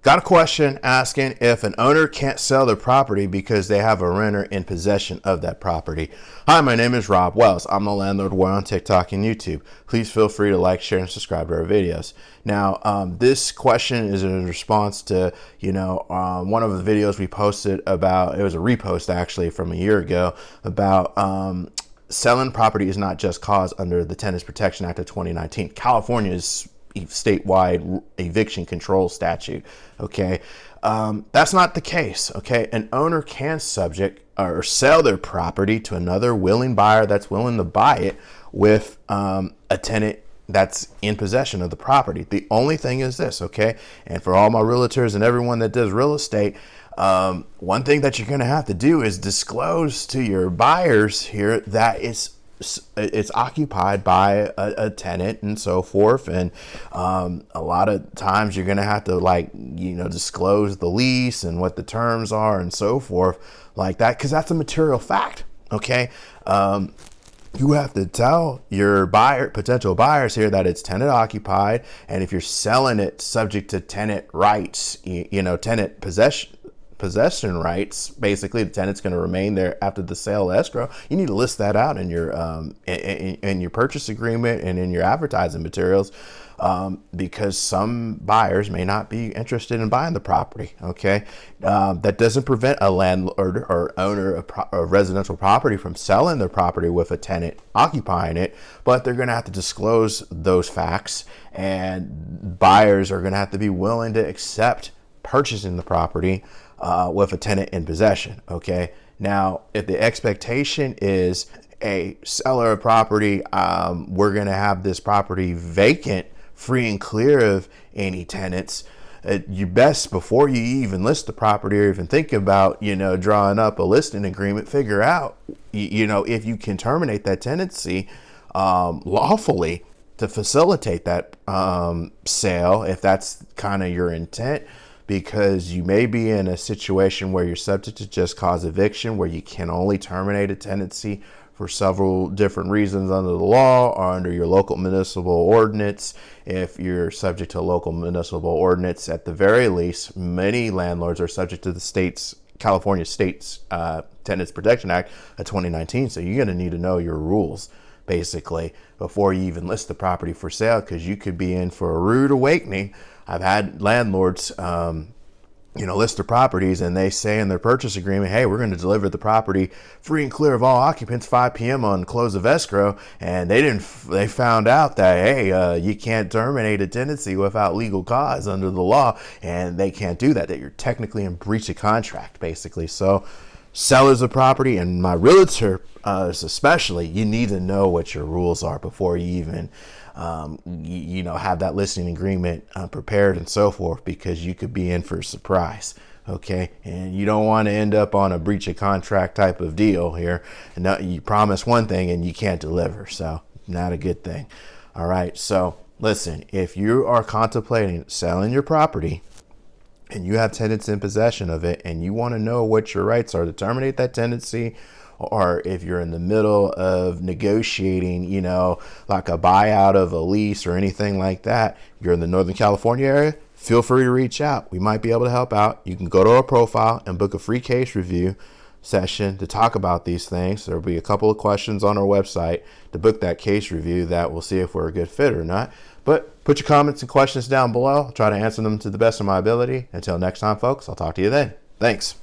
Got a question asking if an owner can't sell their property because they have a renter in possession of that property. Hi, my name is Rob Wells. I'm the landlord warrior on TikTok and YouTube. Please feel free to like, share, and subscribe to our videos. Now, this question is in response to, one of the videos we posted about, it was a repost actually from a year ago, about selling property is not just cause under the Tenants Protection Act of 2019. California's statewide eviction control statute. Okay, that's not the case. Okay, an owner can subject or sell their property to another willing buyer that's willing to buy it with a tenant that's in possession of the property. The only thing is this, okay, and for all my realtors and everyone that does real estate, one thing that you're going to have to do is disclose to your buyers here that it's occupied by a tenant and so forth, and a lot of times you're gonna have to disclose the lease and what the terms are and so forth like that, because that's a material fact. Okay, you have to tell your potential buyers here that it's tenant occupied, and if you're selling it subject to tenant rights, tenant possession rights, basically the tenant's going to remain there after the sale escrow. You need to list that out in your in your purchase agreement and in your advertising materials, because some buyers may not be interested in buying the property. Okay, that doesn't prevent a landlord or owner of residential property from selling their property with a tenant occupying it, but they're going to have to disclose those facts, and buyers are going to have to be willing to accept purchasing the property with a tenant in possession. Okay, now if the expectation is a seller of property, we're going to have this property vacant, free and clear of any tenants, you best, before you even list the property or even think about drawing up a listing agreement, figure out if you can terminate that tenancy lawfully to facilitate that sale, if that's kind of your intent, because you may be in a situation where you're subject to just cause eviction, where you can only terminate a tenancy for several different reasons under the law or under your local municipal ordinance. If you're subject to a local municipal ordinance, at the very least, many landlords are subject to the California State's Tenants Protection Act of 2019. So you're going to need to know your rules, basically, before you even list the property for sale, because you could be in for a rude awakening. I've had landlords, list their properties, and they say in their purchase agreement, hey, we're going to deliver the property free and clear of all occupants 5 p.m. on close of escrow. And they found out that, hey, you can't terminate a tenancy without legal cause under the law, and they can't do that you're technically in breach of contract, basically. So sellers of property, and my realtor especially, you need to know what your rules are before you even have that listing agreement prepared and so forth, because you could be in for a surprise. Okay, and you don't want to end up on a breach of contract type of deal here, and you promise one thing and you can't deliver. So not a good thing. All right, so listen, if you are contemplating selling your property and you have tenants in possession of it, and you want to know what your rights are to terminate that tenancy, or if you're in the middle of negotiating, like a buyout of a lease or anything like that, you're in the Northern California area, feel free to reach out. We might be able to help out. You can go to our profile and book a free case review session to talk about these things. There'll be a couple of questions on our website to book that case review that we'll see if we're a good fit or not. But put your comments and questions down below. I'll try to answer them to the best of my ability. Until next time, folks, I'll talk to you then. Thanks.